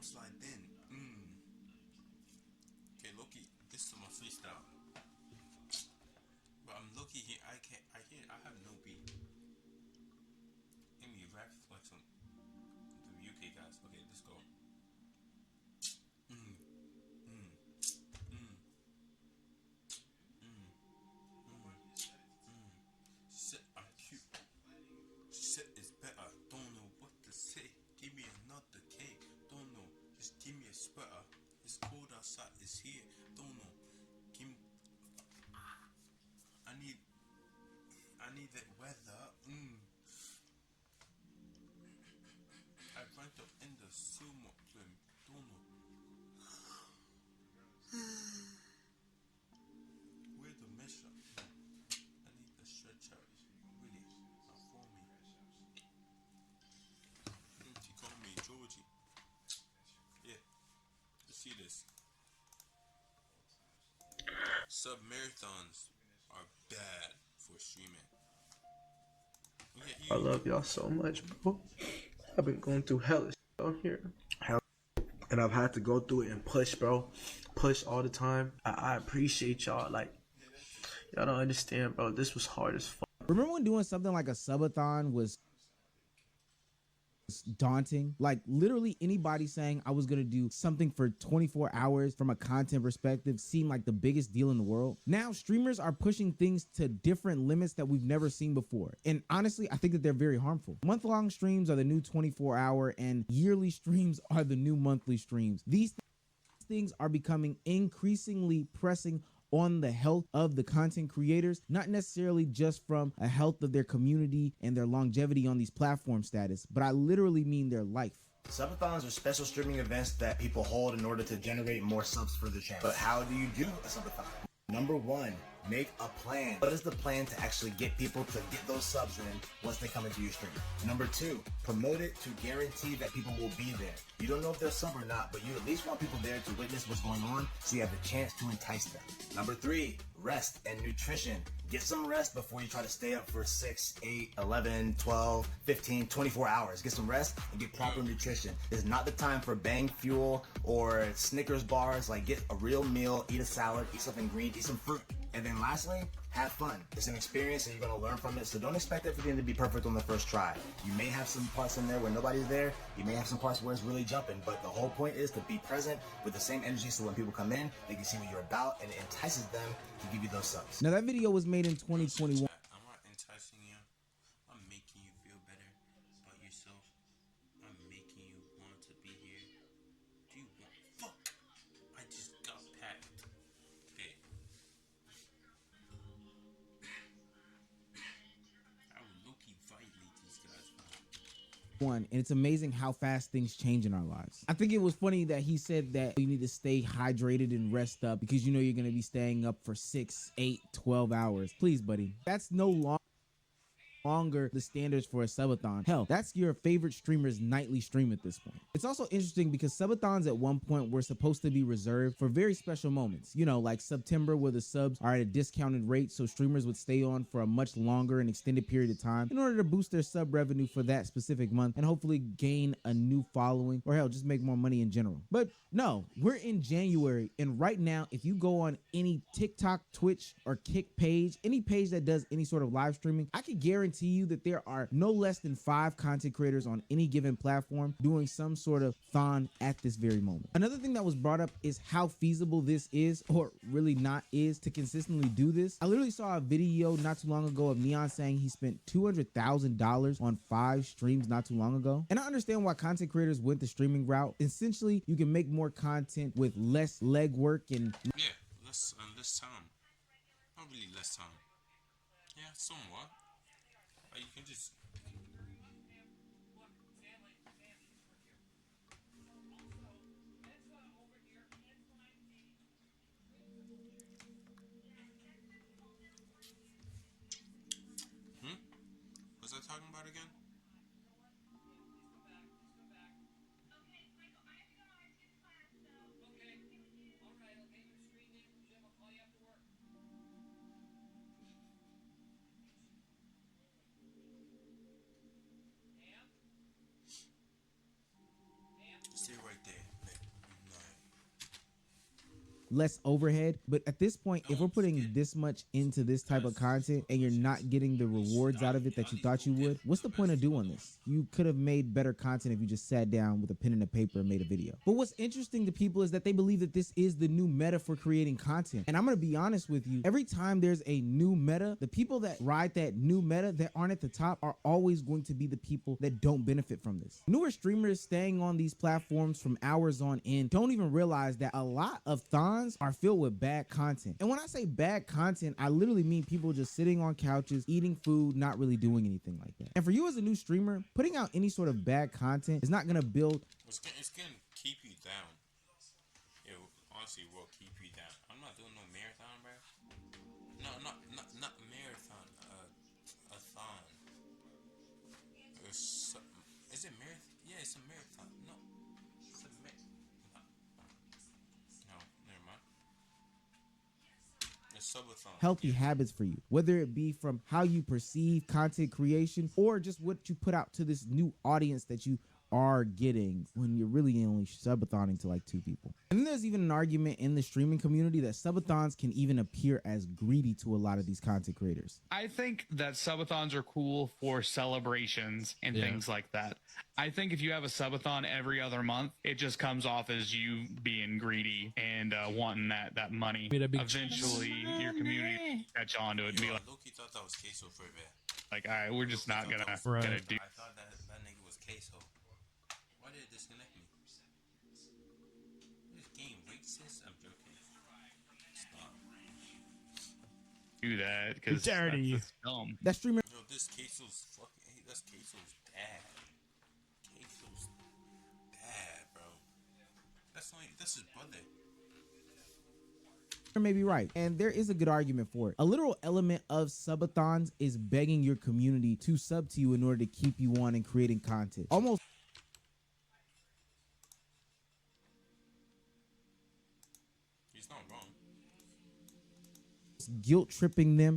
slide in. Okay, Loki, this is my freestyle. But I'm Loki here. I can't. I hear. I have no beat. Give me a rap flex on the UK guys. Okay, let's go. Mm, mm, mm, mm, mm. Shit, I'm cute. Shit is better. Don't know what to say. Give me another cake. Don't know. Just give me a sweater. It's cold outside. It's here. Don't know. Give me, I need. I need that weather. I went up in the sumo swim. Don't know. Where the measure? I need the stretch out. Really, not for me. She called me Georgie. Yeah, you see this. Sub marathons are bad for streaming. Yeah, I love y'all so much, bro. I've been going through hell out here. Hell, and I've had to go through it and push, bro. Push all the time. I appreciate y'all. Like, y'all don't understand, bro. This was hard as fuck. Remember when doing something like a subathon was daunting? Like literally anybody saying I was gonna do something for 24 hours from a content perspective seemed like the biggest deal in the world. Now streamers are pushing things to different limits that we've never seen before. And honestly, I think that they're very harmful. Month-long streams are the new 24-hour and yearly streams are the new monthly streams. These things are becoming increasingly pressing on the health of the content creators, not necessarily just from a health of their community and their longevity on these platform status, but I literally mean their life. Subathons are special streaming events that people hold in order to generate more subs for the channel. But how do you do a subathon? Number one, make a plan. What is the plan to actually get people to get those subs in once they come into your stream? Number two, promote it to guarantee that people will be there. You don't know if they'll sub or not, but you at least want people there to witness what's going on so you have the chance to entice them. Number three, rest and nutrition. Get some rest before you try to stay up for 6, 8, 11, 12, 15, 24 hours. Get some rest and get proper nutrition. This is not the time for bang fuel or Snickers bars. Like, get a real meal, eat a salad, eat something green, eat some fruit. And then lastly, have fun. It's an experience and you're gonna learn from it. So don't expect everything to be perfect on the first try. You may have some parts in there where nobody's there. You may have some parts where it's really jumping, but the whole point is to be present with the same energy so when people come in, they can see what you're about and it entices them to give you those subs. Now that video was made in 2021. I'm not enticing you. I'm making you feel better about yourself. I'm making you want to be here. Do you want? Fuck! I just got packed. Okay. I will low-key violate these guys. And it's amazing how fast things change in our lives. I think it was funny that he said that you need to stay hydrated and rest up because you know you're going to be staying up for 6, 8, 12 hours. Please, buddy. That's no longer the standards for a subathon. Hell, that's your favorite streamer's nightly stream at this point. It's also interesting because subathons at one point were supposed to be reserved for very special moments. You know, like September where the subs are at a discounted rate so streamers would stay on for a much longer and extended period of time in order to boost their sub revenue for that specific month and hopefully gain a new following or hell, just make more money in general. But no, we're in January and right now, if you go on any TikTok, Twitch, or Kick page, any page that does any sort of live streaming, I can guarantee you that there are no less than 5 content creators on any given platform doing some sort of thon at this very moment. Another thing that was brought up is how feasible this is, or really not is, to consistently do this. I literally saw a video not too long ago of Neon saying he spent $200,000 on 5 streams not too long ago. And I understand why content creators went the streaming route. Essentially, you can make more content with less legwork and less time. Not really less time. Yeah, somewhat. You can just. What's I talking about again? less overhead. But at this point, if we're putting this much into this type of content and you're not getting the rewards out of it that you thought you would, what's the point of doing this? You could have made better content if you just sat down with a pen and a paper and made a video. But what's interesting to people is that they believe that this is the new meta for creating content. And I'm gonna be honest with you, every time there's a new meta, the people that ride that new meta that aren't at the top are always going to be the people that don't benefit from this. Newer streamers staying on these platforms from hours on end don't even realize that a lot of thons are filled with bad content. And when I say bad content, I literally mean people just sitting on couches, eating food, not really doing anything like that. And for you as a new streamer, putting out any sort of bad content is not gonna build. It's gonna keep you down. It honestly will keep you down. I'm not doing no marathon, bro. No, not marathon. A thon. Is it marathon? Yeah, it's a marathon. No, it's a no, never mind. It's subathon. Healthy habits for you, whether it be from how you perceive content creation or just what you put out to this new audience that you are getting when you're really only subathoning to like 2 people. And then there's even an argument in the streaming community that subathons can even appear as greedy to a lot of these content creators. I think that subathons are cool for celebrations and things like that. I think if you have a subathon every other month, it just comes off as you being greedy and wanting that money. Eventually, your community catch on to it and be like, Loki thought that was queso for a bit. all right, we're just not gonna do. I thought that nigga was queso. Why did it disconnect me? This game racist? I'm joking. Stop. Do that because that's dumb. That streamer. Yo, this queso's fucking. Hey, that's queso's dad. Queso's dad, bro. That's his brother. May be right, and there is a good argument for it. A literal element of subathons is begging your community to sub to you in order to keep you on and creating content. Almost He's not wrong. guilt tripping them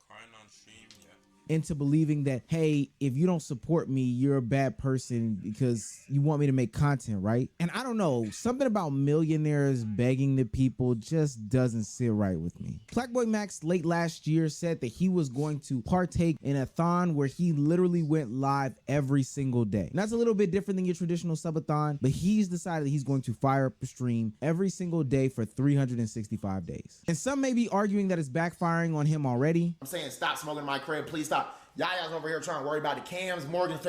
Crying on stream, yeah. into believing that, hey, if you don't support me, you're a bad person because you want me to make content, right? And I don't know, something about millionaires begging the people just doesn't sit right with me. Blackboy Max late last year said that he was going to partake in a thon where he literally went live every single day. And that's a little bit different than your traditional subathon, but he's decided that he's going to fire up a stream every single day for 365 days. And some may be arguing that it's backfiring on him already. I'm saying stop smoking in my crib, please stop. Y'all over here trying to worry about the cams, Morgan.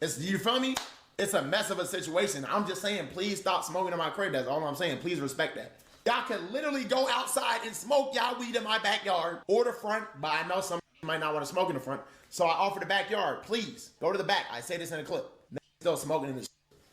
It's, you feel me? It's a mess of a situation. I'm just saying, please stop smoking in my crib. That's all I'm saying. Please respect that. Y'all can literally go outside and smoke y'all weed in my backyard or the front, but I know some might not want to smoke in the front. So I offer the backyard. Please go to the back. I say this in a clip. Still smoking in the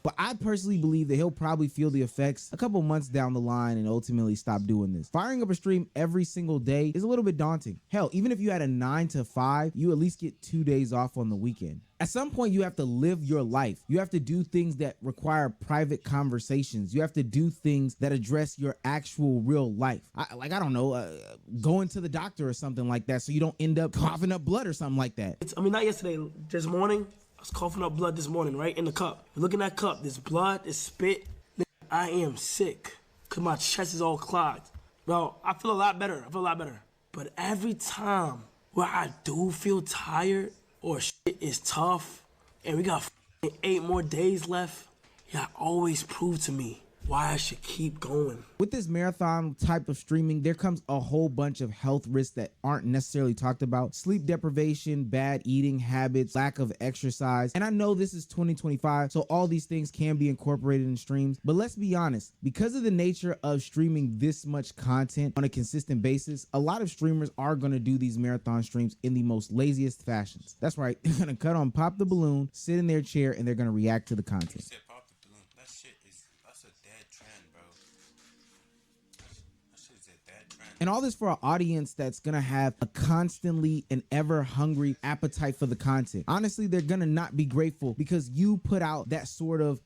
But I personally believe that he'll probably feel the effects a couple months down the line and ultimately stop doing this. Firing up a stream every single day is a little bit daunting. Hell, even if you had a 9 to 5, you at least get 2 days off on the weekend. At some point, you have to live your life. You have to do things that require private conversations. You have to do things that address your actual real life. I don't know, going to the doctor or something like that so you don't end up coughing up blood or something like that. Not yesterday, this morning. I was coughing up blood this morning, right, in the cup. Look in that cup, this blood, this spit. I am sick because my chest is all clogged. Bro, I feel a lot better. But every time where I do feel tired or shit is tough and we got 8 more days left, y'all always prove to me why I should keep going. With this marathon type of streaming, there comes a whole bunch of health risks that aren't necessarily talked about. Sleep deprivation, bad eating habits, lack of exercise. And I know this is 2025, so all these things can be incorporated in streams. But let's be honest, because of the nature of streaming this much content on a consistent basis, a lot of streamers are gonna do these marathon streams in the most laziest fashions. That's right, they're gonna cut on Pop the Balloon, sit in their chair, and they're gonna react to the content. That's a dead trend, bro. That shit is a dead trend. And all this for an audience that's gonna have a constantly and ever hungry appetite for the content. Honestly, they're gonna not be grateful because you put out that sort of,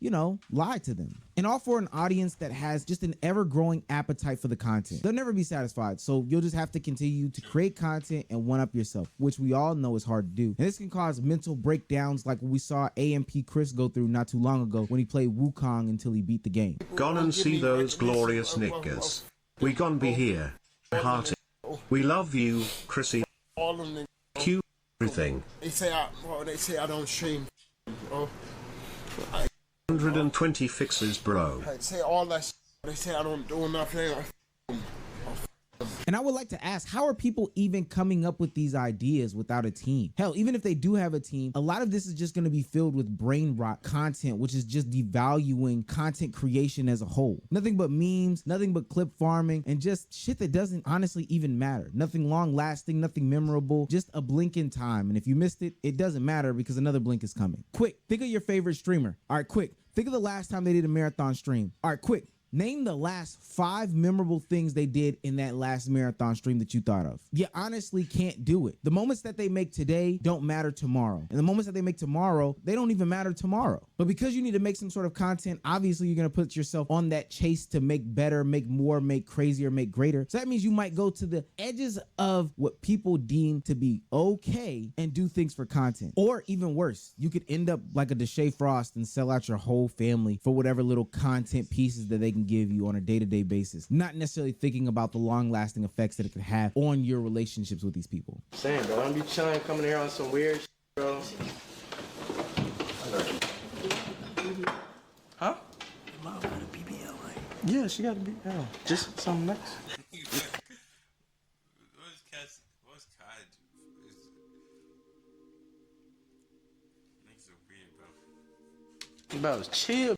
lie to them. And all for an audience that has just an ever growing appetite for the content. They'll never be satisfied. So you'll just have to continue to create content and one up yourself, which we all know is hard to do. And this can cause mental breakdowns like what we saw AMP Chris go through not too long ago when he played Wukong until he beat the game. Gone and see those glorious niggas. We gon' be here. Hearty. We love you, Chrissy. All of them. Q everything. They say I don't stream. Bro. 120 fixes, bro. They say all that. They say I don't do nothing. And I would like to ask, how are people even coming up with these ideas without a team? Hell, even if they do have a team, a lot of this is just going to be filled with brain rot content, which is just devaluing content creation as a whole. Nothing but memes, nothing but clip farming, and just shit that doesn't honestly even matter. Nothing long lasting, nothing memorable, just a blink in time. And if you missed it, it doesn't matter because another blink is coming. Quick, think of your favorite streamer. All right, quick. Think of the last time they did a marathon stream. All right, quick. Name the last 5 memorable things they did in that last marathon stream that you thought of. You honestly can't do it. The moments that they make today don't matter tomorrow. And the moments that they make tomorrow, they don't even matter tomorrow. But because you need to make some sort of content, obviously you're going to put yourself on that chase to make better, make more, make crazier, make greater. So that means you might go to the edges of what people deem to be okay and do things for content. Or even worse, you could end up like a Deshae Frost and sell out your whole family for whatever little content pieces that they can give you on a day-to-day basis, not necessarily thinking about the long-lasting effects that it could have on your relationships with these people. Saying, bro, don't be chilling, coming here on some weird shit, bro. Huh? Mom got a BBL, right? Yeah, she got a BBL. Just something nice. What's Kai do? Niggas are weird, bro. Bro, chill.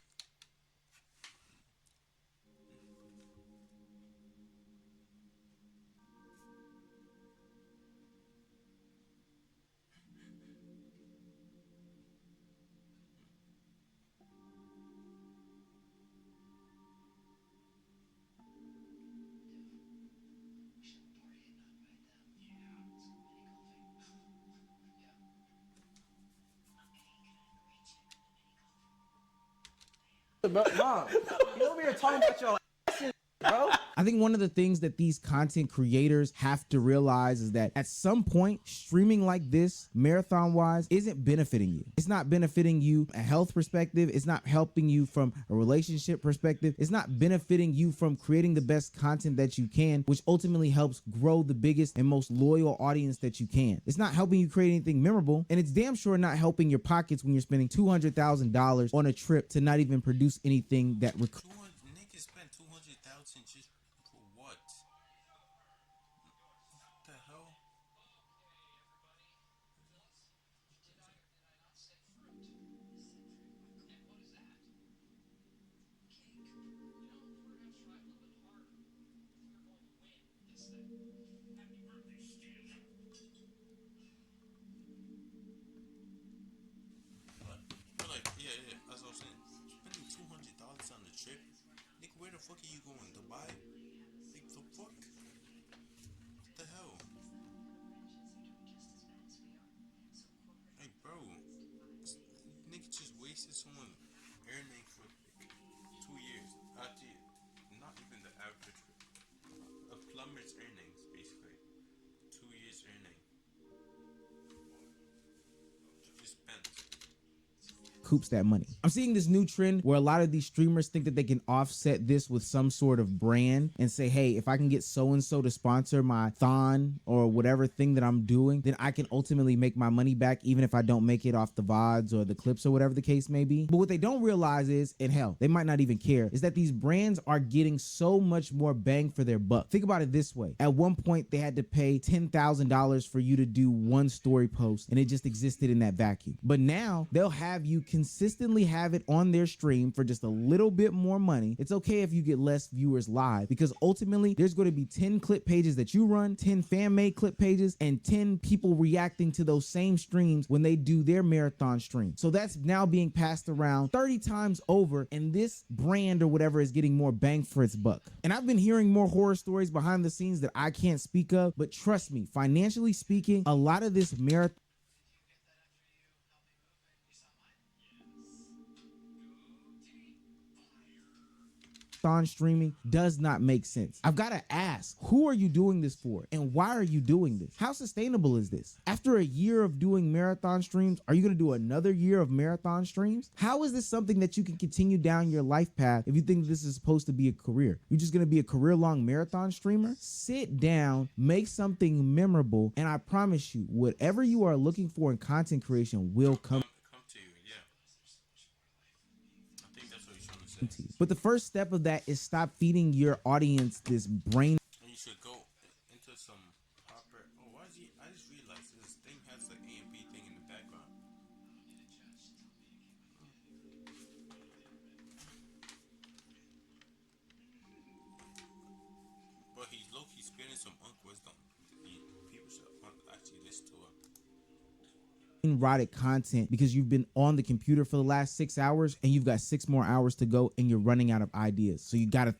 Bro, Mom, you over here talking about your ass, bro. I think one of the things that these content creators have to realize is that at some point, streaming like this, marathon-wise, isn't benefiting you. It's not benefiting you a health perspective. It's not helping you from a relationship perspective. It's not benefiting you from creating the best content that you can, which ultimately helps grow the biggest and most loyal audience that you can. It's not helping you create anything memorable, and it's damn sure not helping your pockets when you're spending $200,000 on a trip to not even produce anything that Niggas spent 200,000 just for what? What the hell? But like, yeah, as I was saying, spending $200 on the trip, nigga, where the fuck are you going? Dubai? Like, the fuck? What the hell? Hey, bro, nigga just wasted someone earning for like 2 years. Actually, not even the average. A plumber's earnings, basically. 2 years earning. Just spent. Coops that money. I'm seeing this new trend where a lot of these streamers think that they can offset this with some sort of brand and say, hey, if I can get so-and-so to sponsor my thon or whatever thing that I'm doing, then I can ultimately make my money back even if I don't make it off the VODs or the clips or whatever the case may be. But what they don't realize is, and hell, they might not even care, is that these brands are getting so much more bang for their buck. Think about it this way. At one point, they had to pay $10,000 for you to do one story post and it just existed in that vacuum. But now they'll have you consistently have it on their stream for just a little bit more money. It's okay if you get less viewers live, because ultimately there's going to be 10 clip pages that you run, 10 fan made clip pages, and 10 people reacting to those same streams when they do their marathon stream. So that's now being passed around 30 times over, and this brand or whatever is getting more bang for its buck. And I've been hearing more horror stories behind the scenes that I can't speak of, but trust me, financially speaking, a lot of this marathon streaming does not make sense. I've got to ask, who are you doing this for? And why are you doing this? How sustainable is this? After a year of doing marathon streams, are you going to do another year of marathon streams? How is this something that you can continue down your life path if you think this is supposed to be a career? You're just going to be a career-long marathon streamer? Sit down, make something memorable, and I promise you, whatever you are looking for in content creation will come to you. Yeah. I think that's what he's trying to say. But the first step of that is stop feeding your audience this brain. And you should go into some proper. Oh, why is he? I just realized this thing has the A and B thing in the background. But he's low-key spitting some wisdom. People should actually listen to him. Erotic content because you've been on the computer for the last 6 hours and you've got 6 more hours to go and you're running out of ideas. So you got to